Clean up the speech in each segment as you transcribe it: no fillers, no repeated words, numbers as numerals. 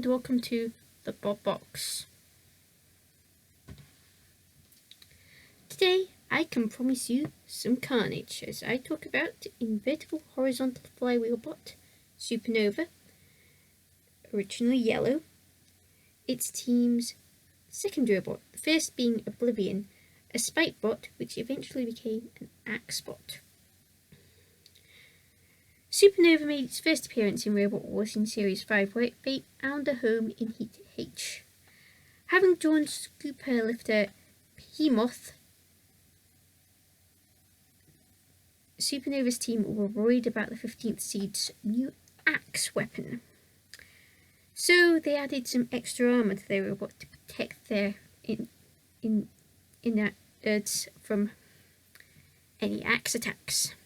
and welcome to the Bob Box. Today I can promise you some carnage as I talk about invertible horizontal flywheel bot Supernova, originally yellow, its team's second robot, the first being Oblivion, a spike bot which eventually became an axe bot. Supernova made its first appearance in Robot Wars in Series 5, where it found a home in Heat H. Having joined scooper lifter Behemoth, Supernova's team were worried about the 15th Seed's new axe weapon. So they added some extra armour to their robot to protect their innards from any axe attacks.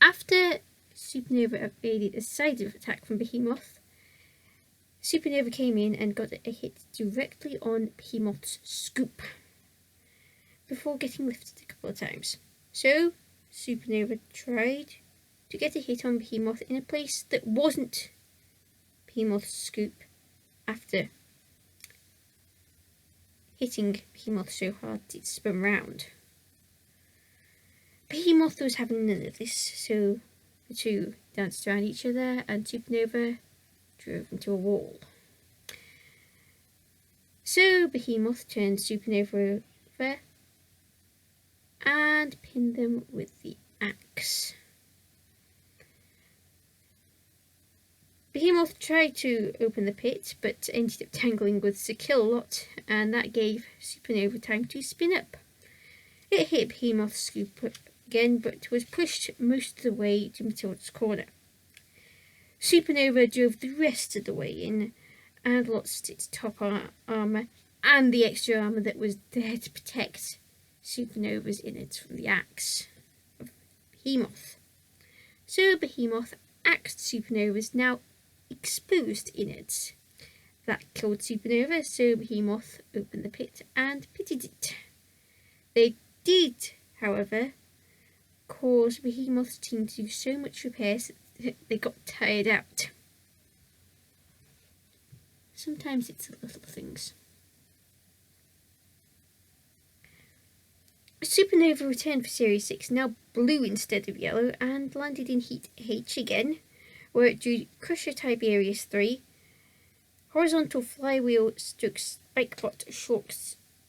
After Supernova evaded a side-of attack from Behemoth, Supernova came in and got a hit directly on Behemoth's scoop before getting lifted a couple of times. So Supernova tried to get a hit on Behemoth in a place that wasn't Behemoth's scoop after hitting Behemoth so hard it spun round. Behemoth was having none of this, so the two danced around each other and Supernova drove into a wall. So Behemoth turned Supernova over and pinned them with the axe. Behemoth tried to open the pit but ended up tangling with the Killalot, and that gave Supernova time to spin up. It hit Behemoth's scoop again, but was pushed most of the way to Matilda's corner. Supernova drove the rest of the way in and lost its top armour and the extra armour that was there to protect Supernova's innards from the axe of Behemoth. So Behemoth axed Supernova's now exposed innards. That killed Supernova, so Behemoth opened the pit and pitted it. They did, however, cause Behemoth's team to do so much repairs that they got tired out. Sometimes it's the little things. Supernova returned for Series 6, now blue instead of yellow, and landed in Heat H again, where it drew Crusher Tiberius 3, Horizontal Flywheel Stroke Spikebot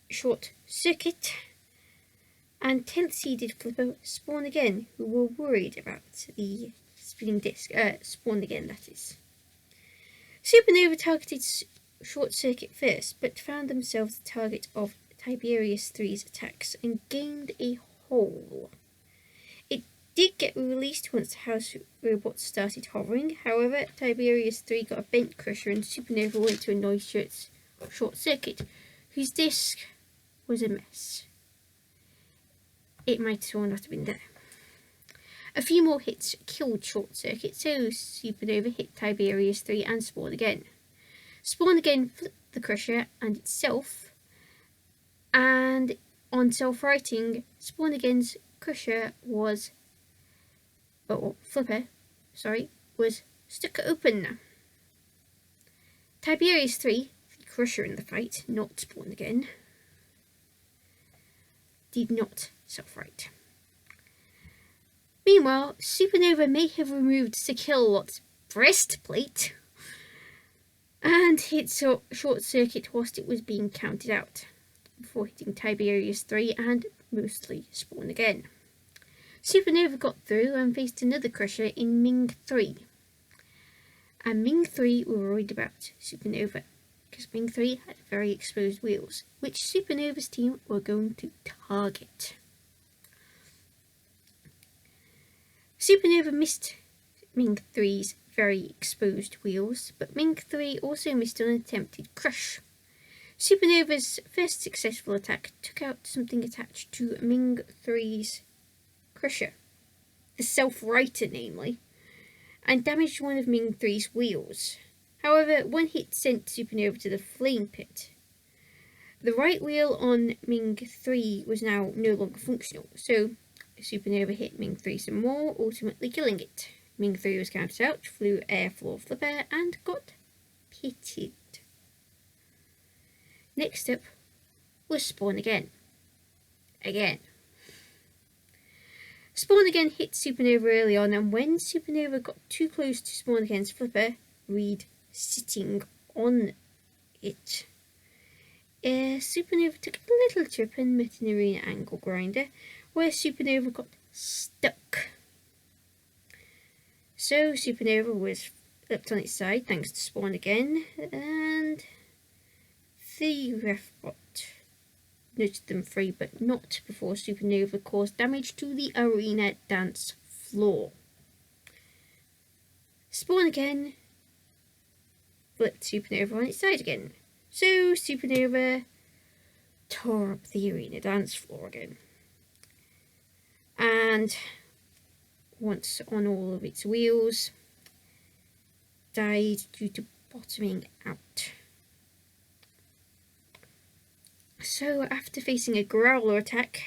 Short Circuit, and 10th seeded Flipper Spawn Again, who were worried about the spinning disc. Spawned Again, that is. Supernova targeted Short Circuit first, but found themselves the target of Tiberius 3's attacks and gained a hole. It did get released once the house robots started hovering. However, Tiberius 3 got a bent crusher and Supernova went to annoy Short Circuit, whose disc was a mess. It might as well not have been there. A few more hits killed Short Circuit, so Supernova hit Tiberius 3 and Spawn Again. Spawn Again flipped the crusher and itself, and on self-righting, Spawn Again's crusher was stuck open. Tiberius 3, the crusher in the fight, not Spawn Again, did not self-right. Meanwhile, Supernova may have removed Killalot's breastplate and hit Short Circuit whilst it was being counted out, before hitting Tiberius 3 and mostly Spawn Again. Supernova got through and faced another crusher in Ming 3. And Ming 3 were worried about Supernova, because Ming 3 had very exposed wheels, which Supernova's team were going to target. Supernova missed Ming 3's very exposed wheels, but Ming 3 also missed an attempted crush. Supernova's first successful attack took out something attached to Ming 3's crusher, the self-righter namely, and damaged one of Ming 3's wheels. However, one hit sent Supernova to the flame pit. The right wheel on Ming 3 was now no longer functional, so Supernova hit Ming 3 some more, ultimately killing it. Ming 3 was counted out, flew air floor flipper, and got pitted. Next up was Spawn Again. Spawn Again hit Supernova early on, and when Supernova got too close to Spawn Again's flipper, Reed sitting on it, Supernova took a little trip and met an arena angle grinder, where Supernova got stuck. So Supernova was flipped on its side thanks to Spawn Again, and the ref bot nudged them free, but not before Supernova caused damage to the arena dance floor. Spawn Again flipped Supernova on its side again, so Supernova tore up the arena dance floor again. And once on all of its wheels, died due to bottoming out. So after facing a growler attack,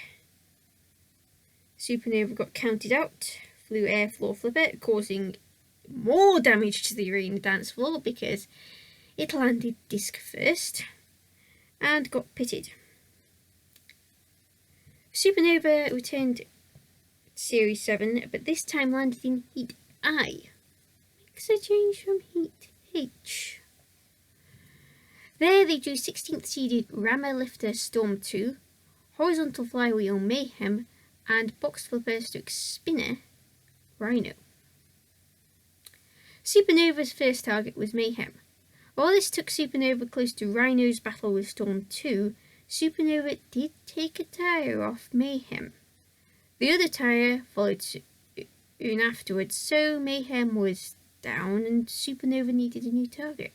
Supernova got counted out, flew air floor flipper, causing more damage to the arena dance floor because it landed disc first and got pitted. Supernova returned Series 7, but this time landed in Heat I. Makes a change from Heat H. There they drew 16th seeded Rammer Lifter Storm 2, Horizontal Flywheel Mayhem, and Box Flipper Stroke Spinner Rhino. Supernova's first target was Mayhem. While this took Supernova close to Rhino's battle with Storm 2, Supernova did take a tyre off Mayhem. The other tyre followed soon afterwards, so Mayhem was down and Supernova needed a new target.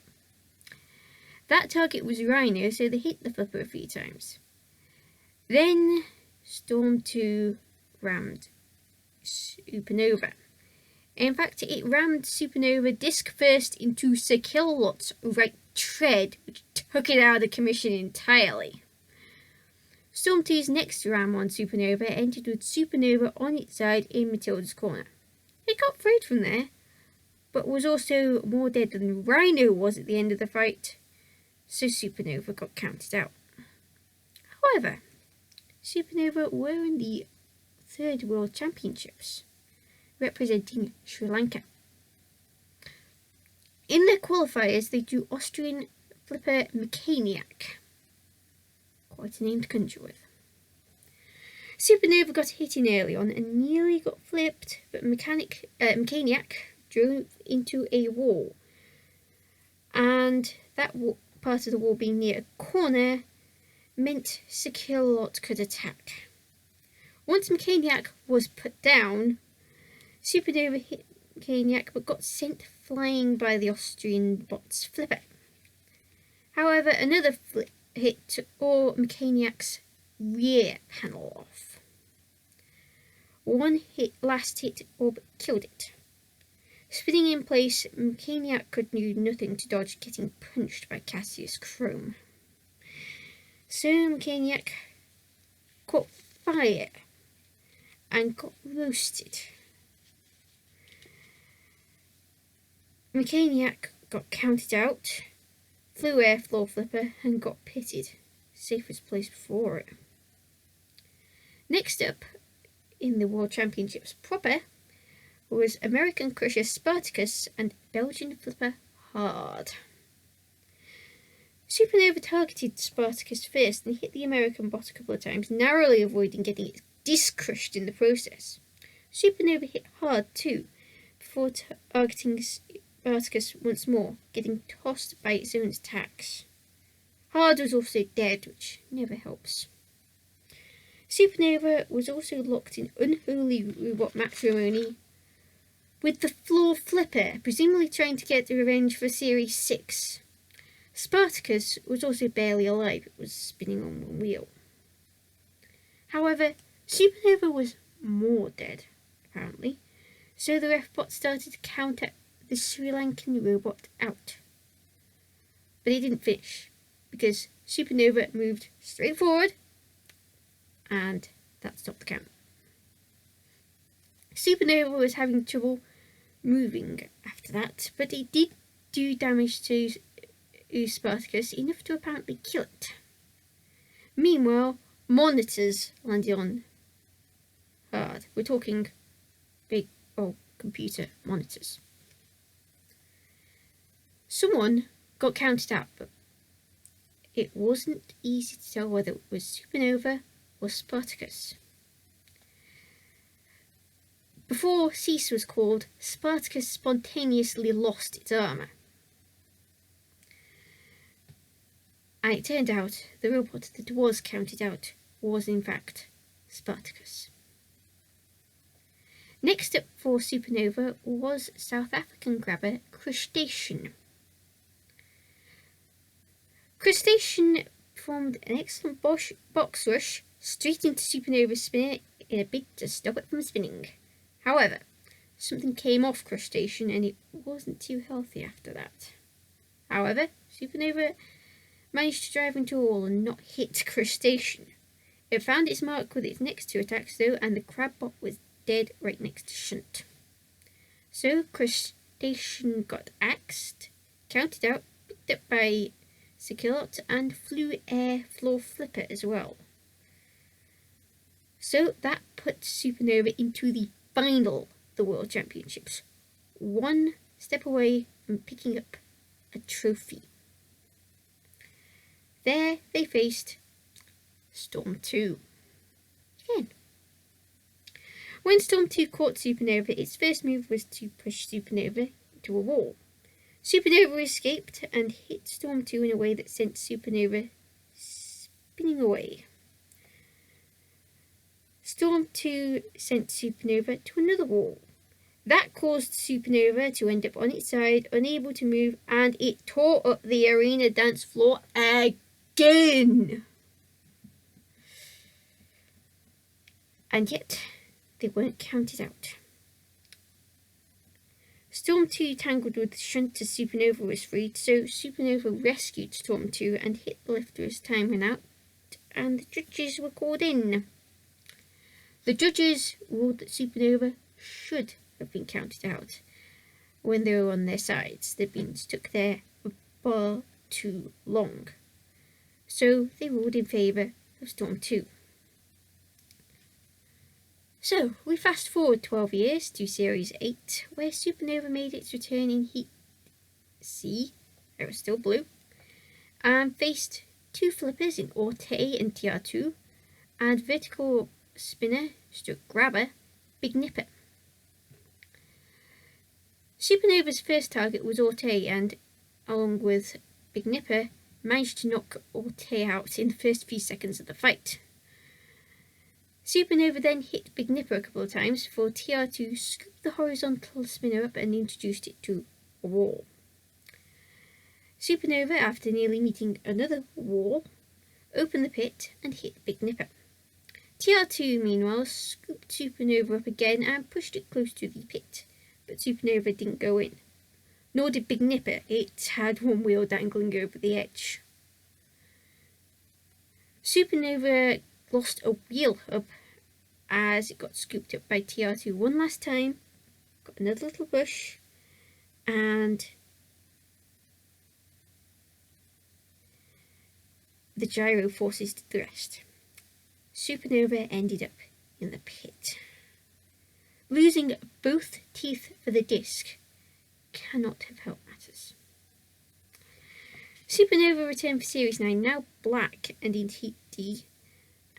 That target was Rhino, so they hit the flipper a few times. Then Storm 2 rammed Supernova. In fact, it rammed Supernova disc first into Sir Killalot's right tread, which took it out of the commission entirely. Storm 2's next ram on Supernova ended with Supernova on its side in Matilda's corner. It got freed from there, but was also more dead than Rhino was at the end of the fight, so Supernova got counted out. However, Supernova were in the 3rd World Championships, representing Sri Lanka. In their qualifiers, they drew Austrian flipper Mechaniac. Quite a name to conjure with. Supernova got hit in early on and nearly got flipped, but Mechaniac drove into a wall, and that part of the wall being near a corner meant Sir Killalot could attack. Once Mechaniac was put down, Supernova hit Mechaniac but got sent flying by the Austrian bot's flipper. However, another hit took all Mechaniac's rear panel off. One last hit all but killed it. Spinning in place, Mechaniac could do nothing to dodge getting punched by Cassius Chrome. So Mechaniac caught fire and got roasted. Mechaniac got counted out, flew air floor flipper and got pitted, safest place before it. Next up in the World Championships proper was American crusher Spartacus and Belgian flipper Hard. Supernova targeted Spartacus first and hit the American bot a couple of times, narrowly avoiding getting its disc crushed in the process. Supernova hit Hard too, before targeting Spartacus once more, getting tossed by its own attacks. Hard was also dead, which never helps. Supernova was also locked in unholy robot matrimony with the floor flipper, presumably trying to get revenge for Series 6. Spartacus was also barely alive, it was spinning on one wheel. However, Supernova was more dead, apparently, so the ref bot started to counter the Sri Lankan robot out. But he didn't finish, because Supernova moved straight forward, and that stopped the count. Supernova was having trouble moving after that, but it did do damage to Spartacus enough to apparently kill it. Meanwhile, monitors landed on Earth. We're talking big old computer monitors. Someone got counted out, but it wasn't easy to tell whether it was Supernova or Spartacus. Before cease was called, Spartacus spontaneously lost its armour. And it turned out the robot that was counted out was in fact Spartacus. Next up for Supernova was South African grabber Crustacean. Crustacean performed an excellent box rush straight into Supernova's spinner in a bid to stop it from spinning. However, something came off Crustacean and it wasn't too healthy after that. However, Supernova managed to drive into a wall and not hit Crustacean. It found its mark with its next two attacks though, and the Crabbot was dead right next to Shunt. So Crustacean got axed, counted out, picked up by Killalot, and flew air floor flipper as well. So that put Supernova into the final of the World Championships, one step away from picking up a trophy. There they faced Storm 2. Again. When Storm 2 caught Supernova, its first move was to push Supernova into a wall. Supernova escaped and hit Storm 2 in a way that sent Supernova spinning away. Storm 2 sent Supernova to another wall. That caused Supernova to end up on its side, unable to move, and it tore up the arena dance floor again. And yet, they weren't counted out. Storm 2 tangled with Shunt as Supernova was freed, so Supernova rescued Storm 2 and hit the lifter as time ran out, and the judges were called in. The judges ruled that Supernova should have been counted out when they were on their sides. They'd been stuck there for far too long. So they ruled in favour of Storm 2. So we fast forward 12 years to Series 8, where Supernova made its return in Heat C, it was still blue, and faced two flippers in Orte and TR2, and vertical spinner stroke grabber Big Nipper. Supernova's first target was Orte, and along with Big Nipper, managed to knock Orte out in the first few seconds of the fight. Supernova then hit Big Nipper a couple of times before TR2 scooped the horizontal spinner up and introduced it to a wall. Supernova, after nearly meeting another wall, opened the pit and hit Big Nipper. TR2, meanwhile, scooped Supernova up again and pushed it close to the pit, but Supernova didn't go in. Nor did Big Nipper, it had one wheel dangling over the edge. Supernova lost a wheel hub as it got scooped up by TR2 one last time, got another little push, and the gyro forces did the rest. Supernova ended up in the pit. Losing both teeth for the disc cannot have helped matters. Supernova returned for Series 9, now black and in Heat D,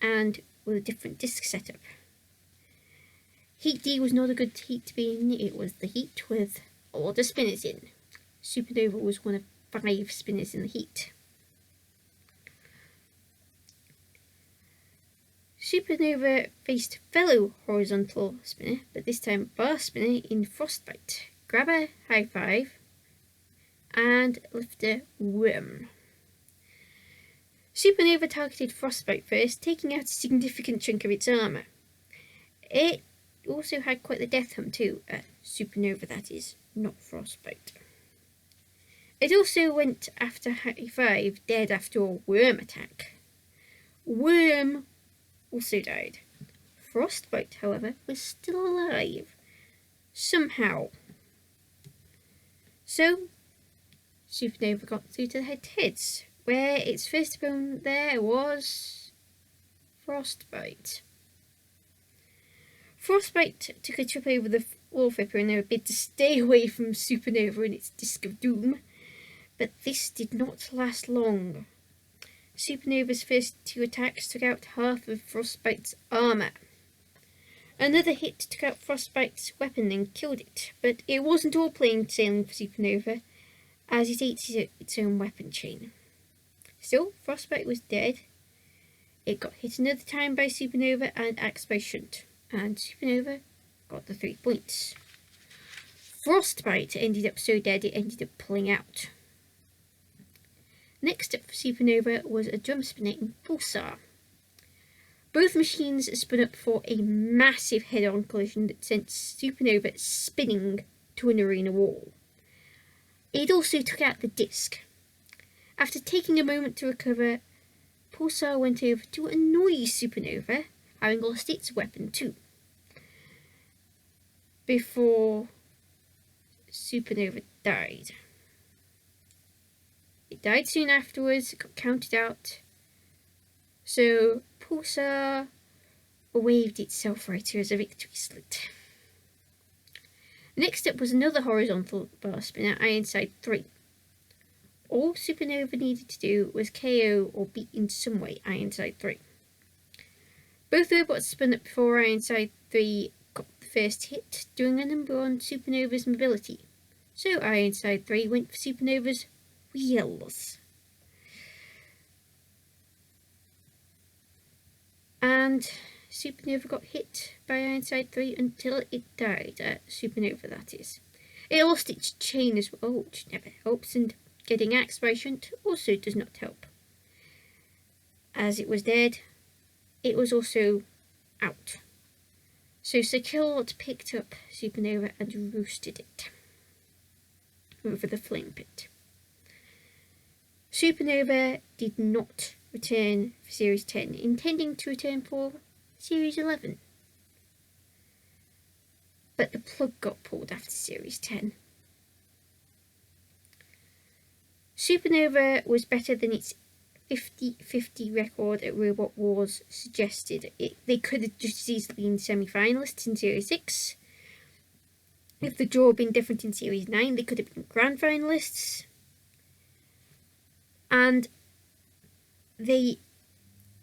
and with a different disc setup. Heat D was not a good heat to be in, it was the heat with a lot of spinners in. Supernova was one of 5 spinners in the heat. Supernova faced fellow horizontal spinner, but this time bar spinner in Frostbite, grabber High Five, and lifter Worm. Supernova targeted Frostbite first, taking out a significant chunk of its armour. It also had quite the death hum too, Supernova that is, not Frostbite. It also went after High Five, dead after a Worm attack. Worm also died. Frostbite, however, was still alive. Somehow. So, Supernova got through to the head-to-heads, where its first opponent there was Frostbite. Frostbite took a trip over the wall flipper in their bid to stay away from Supernova and its Disc of Doom, but this did not last long. Supernova's first two attacks took out half of Frostbite's armour. Another hit took out Frostbite's weapon and killed it, but it wasn't all plain sailing for Supernova, as it ate its own weapon chain. Still, Frostbite was dead. It got hit another time by Supernova and axed by Shunt, and Supernova got the 3 points. Frostbite ended up so dead it ended up pulling out. Next up for Supernova was a drum spinning Pulsar. Both machines spun up for a massive head-on collision that sent Supernova spinning to an arena wall. It also took out the disc. After taking a moment to recover, Pulsar went over to annoy Supernova, having lost its weapon too, before Supernova died. It died soon afterwards, got counted out, so Pulsar waved itself right as a victory salute. Next up was another horizontal bar spinner, Ironside 3. All Supernova needed to do was KO or beat in some way Ironside 3. Both robots spun up before Ironside 3 got the first hit, doing a number on Supernova's mobility. So Ironside 3 went for Supernova's wheels. And Supernova got hit by Ironside 3 until it died. Supernova, that is. It lost its chain as well, which never helps, and getting axed by Shunt also does not help. As it was dead, it was also out. So Sir Killalot picked up Supernova and roosted it over the flame pit. Supernova did not return for Series 10, intending to return for Series 11. But the plug got pulled after Series 10. Supernova was better than its 50-50 record at Robot Wars suggested. They could have just as easily been semi-finalists in Series 6. If the draw had been different in Series 9, they could have been grand finalists. And they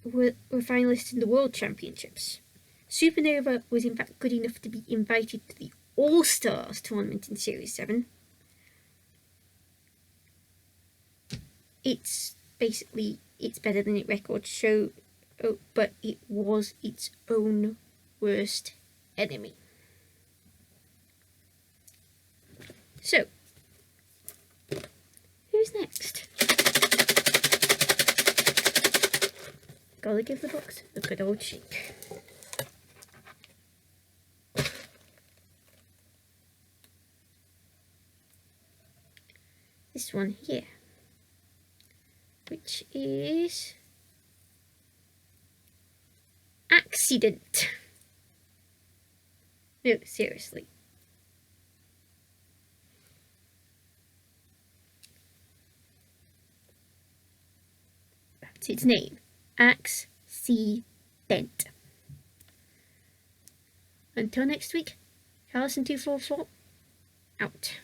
were finalists in the World Championships. Supernova was in fact good enough to be invited to the All-Stars tournament in Series 7. It's better than its record show, but it was its own worst enemy. So, who's next? Gotta give the box a good old shake. This one here, which is Accident. No, seriously. That's its name. Accident. Until next week, Carlson244 out.